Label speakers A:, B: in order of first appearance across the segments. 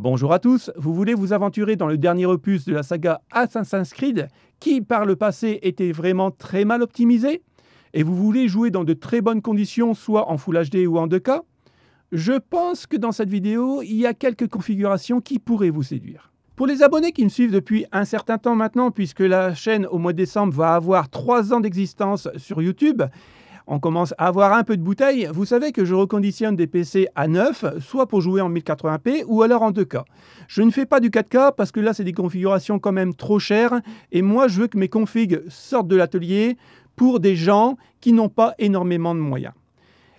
A: Bonjour à tous, vous voulez vous aventurer dans le dernier opus de la saga Assassin's Creed, qui par le passé était vraiment très mal optimisé, et vous voulez jouer dans de très bonnes conditions, soit en Full HD ou en 2K? Je pense que dans cette vidéo, il y a quelques configurations qui pourraient vous séduire. Pour les abonnés qui me suivent depuis un certain temps maintenant, puisque la chaîne au mois de décembre va avoir 3 ans d'existence sur YouTube, on commence à avoir un peu de bouteille. Vous savez que je reconditionne des PC à neuf, soit pour jouer en 1080p ou alors en 2K. Je ne fais pas du 4K parce que là, c'est des configurations quand même trop chères. Et moi, je veux que mes configs sortent de l'atelier pour des gens qui n'ont pas énormément de moyens.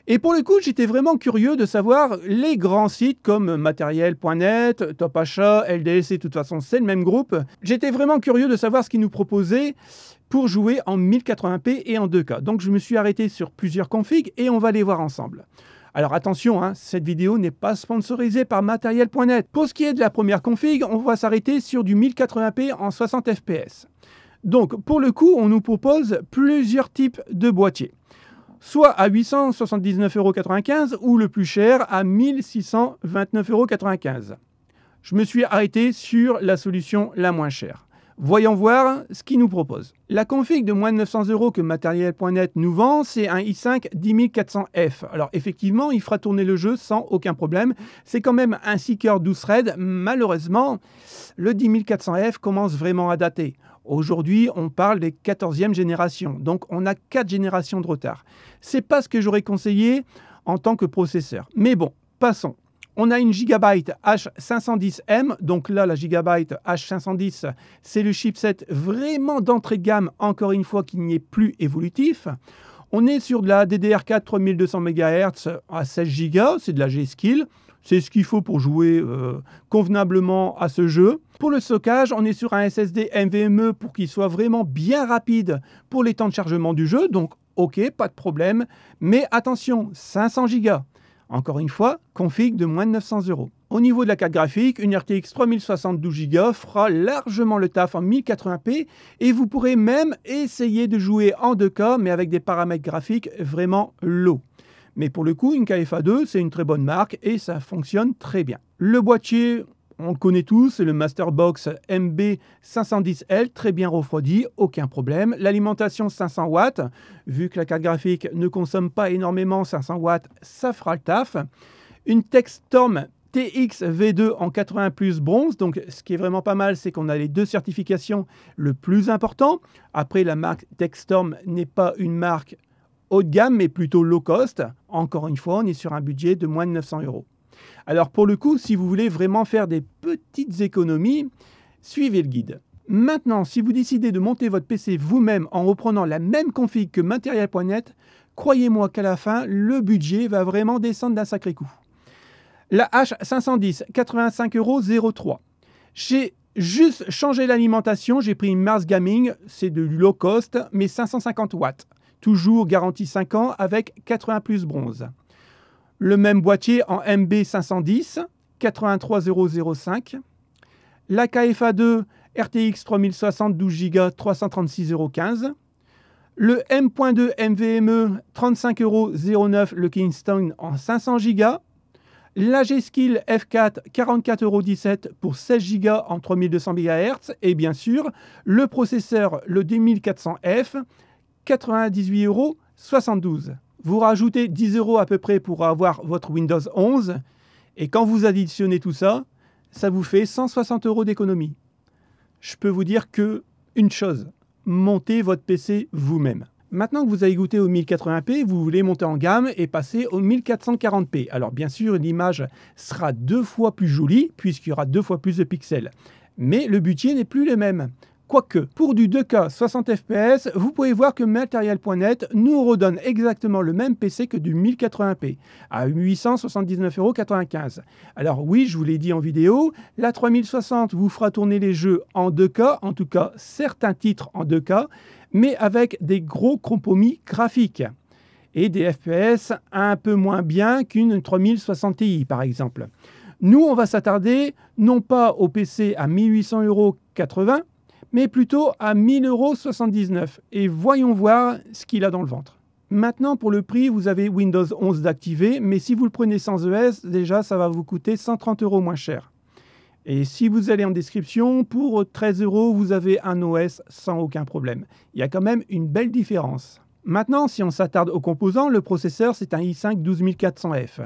A: Et pour le coup, j'étais vraiment curieux de savoir les grands sites comme Materiel.net, Top Achat, LDLC, de toute façon, c'est le même groupe. J'étais vraiment curieux de savoir ce qu'ils nous proposaient pour jouer en 1080p et en 2K. Donc je me suis arrêté sur plusieurs configs et on va les voir ensemble. Alors attention, cette vidéo n'est pas sponsorisée par Materiel.net. Pour ce qui est de la première config, on va s'arrêter sur du 1080p en 60 fps. Donc pour le coup, on nous propose plusieurs types de boîtiers. Soit à 879,95 € ou le plus cher à 1629,95 €. Je me suis arrêté sur la solution la moins chère. Voyons voir ce qu'il nous propose. La config de moins de 900 € que Materiel.net nous vend, c'est un i5 10400F. Alors effectivement, il fera tourner le jeu sans aucun problème. C'est quand même un Seeker 12 threads. Malheureusement, le 10400F commence vraiment à dater. Aujourd'hui, on parle des 14e générations, donc on a 4 générations de retard. C'est pas ce que j'aurais conseillé en tant que processeur. Mais bon, passons. On a une Gigabyte H510M, donc là, la Gigabyte H510, c'est le chipset vraiment d'entrée de gamme, encore une fois, qui n'est plus évolutif. On est sur de la DDR4 3200 MHz à 16 Go, c'est de la G-Skill. C'est ce qu'il faut pour jouer convenablement à ce jeu. Pour le stockage, on est sur un SSD NVMe pour qu'il soit vraiment bien rapide pour les temps de chargement du jeu. Donc, ok, pas de problème. Mais attention, 500 Go. Encore une fois, config de moins de 900 €. Au niveau de la carte graphique, une RTX 3060 12 Go fera largement le taf en 1080p et vous pourrez même essayer de jouer en 2K, mais avec des paramètres graphiques vraiment low. Mais pour le coup, une KFA2, c'est une très bonne marque et ça fonctionne très bien. Le boîtier, on le connaît tous, c'est le Masterbox MB510L, très bien refroidi, aucun problème. L'alimentation 500 watts, vu que la carte graphique ne consomme pas énormément, 500 watts, ça fera le taf. Une Textorm TX V2 en 80 plus bronze, donc ce qui est vraiment pas mal, c'est qu'on a les 2 certifications le plus important. Après, la marque Textorm n'est pas une marque haut de gamme, mais plutôt low cost. Encore une fois, on est sur un budget de moins de 900 €. Alors pour le coup, si vous voulez vraiment faire des petites économies, suivez le guide. Maintenant, si vous décidez de monter votre PC vous-même en reprenant la même config que Materiel.net, croyez-moi qu'à la fin, le budget va vraiment descendre d'un sacré coup. La H510, 85,03 €. J'ai juste changé l'alimentation, j'ai pris une Mars Gaming, c'est de low cost, mais 550 watts. Toujours garantie 5 ans avec 80 plus bronze. Le même boîtier en MB510, 83,005 €. La KFA2 RTX 3060 12 Go, 336,15 €. Le M.2 NVMe, 35,09 € le Kingston en 500 Go. La G-Skill F4, 44,17 € pour 16 Go en 3200 MHz. Et bien sûr, le processeur, le 10400F, 98,72 €. Vous rajoutez 10 € à peu près pour avoir votre Windows 11. Et quand vous additionnez tout ça, ça vous fait 160 € d'économie. Je peux vous dire une chose, montez votre PC vous-même. Maintenant que vous avez goûté au 1080p, vous voulez monter en gamme et passer au 1440p. Alors bien sûr, l'image sera 2 fois plus jolie puisqu'il y aura 2 fois plus de pixels. Mais le budget n'est plus le même. Quoique, pour du 2K 60 fps, vous pouvez voir que Materiel.net nous redonne exactement le même PC que du 1080p, à 879,95 €. Alors oui, je vous l'ai dit en vidéo, la 3060 vous fera tourner les jeux en 2K, en tout cas certains titres en 2K, mais avec des gros compromis graphiques et des FPS un peu moins bien qu'une 3060 Ti par exemple. Nous, on va s'attarder non pas au PC à 1880 €, mais plutôt à 1000,79 € et voyons voir ce qu'il a dans le ventre. Maintenant, pour le prix, vous avez Windows 11 d'activer, mais si vous le prenez sans ES, déjà, ça va vous coûter 130 € moins cher. Et si vous allez en description, pour 13 €, vous avez un OS sans aucun problème. Il y a quand même une belle différence. Maintenant, si on s'attarde aux composants, le processeur, c'est un i5 12400F.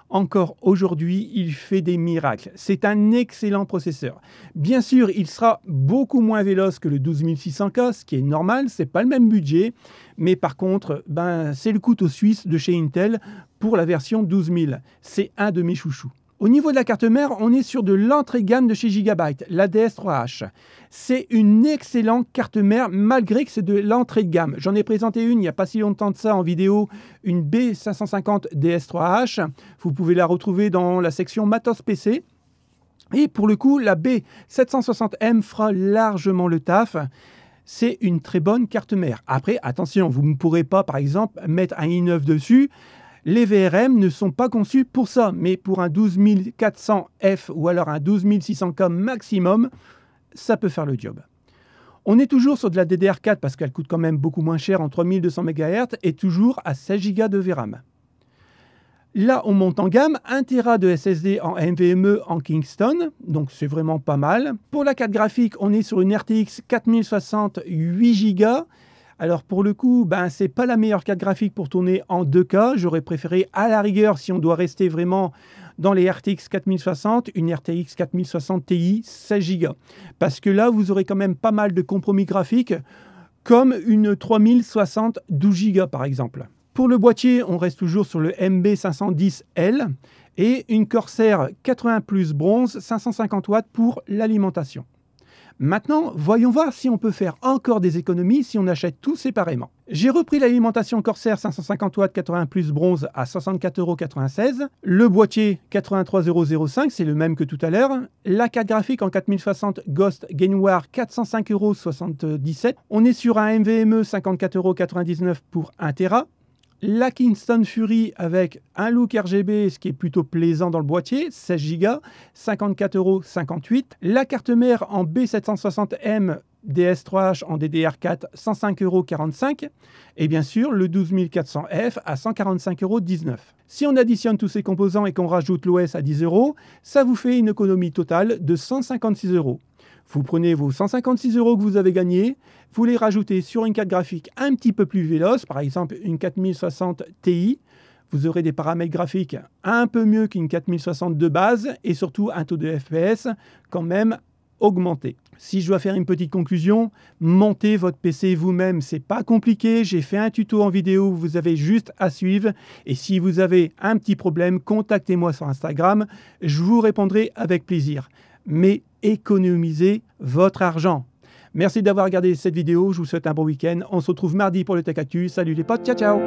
A: Encore aujourd'hui, il fait des miracles. C'est un excellent processeur. Bien sûr, il sera beaucoup moins véloce que le 12600K, ce qui est normal, c'est pas le même budget. Mais par contre, c'est le couteau suisse de chez Intel pour la version 12000. C'est un de mes chouchous. Au niveau de la carte mère, on est sur de l'entrée de gamme de chez Gigabyte, la DS3H. C'est une excellente carte mère malgré que c'est de l'entrée de gamme. J'en ai présenté une il n'y a pas si longtemps de ça en vidéo, une B550 DS3H. Vous pouvez la retrouver dans la section Matos PC. Et pour le coup, la B760M fera largement le taf. C'est une très bonne carte mère. Après, attention, vous ne pourrez pas, par exemple, mettre un i9 dessus. Les VRM ne sont pas conçus pour ça, mais pour un 12400F ou alors un 12600K maximum, ça peut faire le job. On est toujours sur de la DDR4 parce qu'elle coûte quand même beaucoup moins cher en 3200 MHz et toujours à 16 Go de VRAM. Là, on monte en gamme, 1 Tera de SSD en NVMe en Kingston, donc c'est vraiment pas mal. Pour la carte graphique, on est sur une RTX 4060 8 Go. Alors pour le coup, c'est pas la meilleure carte graphique pour tourner en 2K. J'aurais préféré à la rigueur, si on doit rester vraiment dans les RTX 4060, une RTX 4060 Ti 16 Go. Parce que là, vous aurez quand même pas mal de compromis graphiques, comme une 3060 12 Go par exemple. Pour le boîtier, on reste toujours sur le MB510L et une Corsair 80 Plus bronze 550 watts pour l'alimentation. Maintenant, voyons voir si on peut faire encore des économies si on achète tout séparément. J'ai repris l'alimentation Corsair 550 watts 80 Plus bronze à 64,96 €. Le boîtier 83,005 €, c'est le même que tout à l'heure. La carte graphique en 4060 Ghost Gainware 405,77 €. On est sur un NVMe 54,99 € pour 1 Tera. La Kingston Fury avec un look RGB, ce qui est plutôt plaisant dans le boîtier, 16 Go, 54,58 €. La carte mère en B760M DS3H en DDR4, 105,45 €. Et bien sûr, le 12400F à 145,19 €. Si on additionne tous ces composants et qu'on rajoute l'OS à 10 €, ça vous fait une économie totale de 156 €. Vous prenez vos 156 € que vous avez gagnés, vous les rajoutez sur une carte graphique un petit peu plus véloce, par exemple une 4060 Ti. Vous aurez des paramètres graphiques un peu mieux qu'une 4060 de base et surtout un taux de FPS quand même augmenté. Si je dois faire une petite conclusion, montez votre PC vous-même, c'est pas compliqué. J'ai fait un tuto en vidéo, vous avez juste à suivre. Et si vous avez un petit problème, contactez-moi sur Instagram, je vous répondrai avec plaisir. Mais économisez votre argent. Merci d'avoir regardé cette vidéo, je vous souhaite un bon week-end. On se retrouve mardi pour le Tech Actu. Salut les potes, ciao ciao!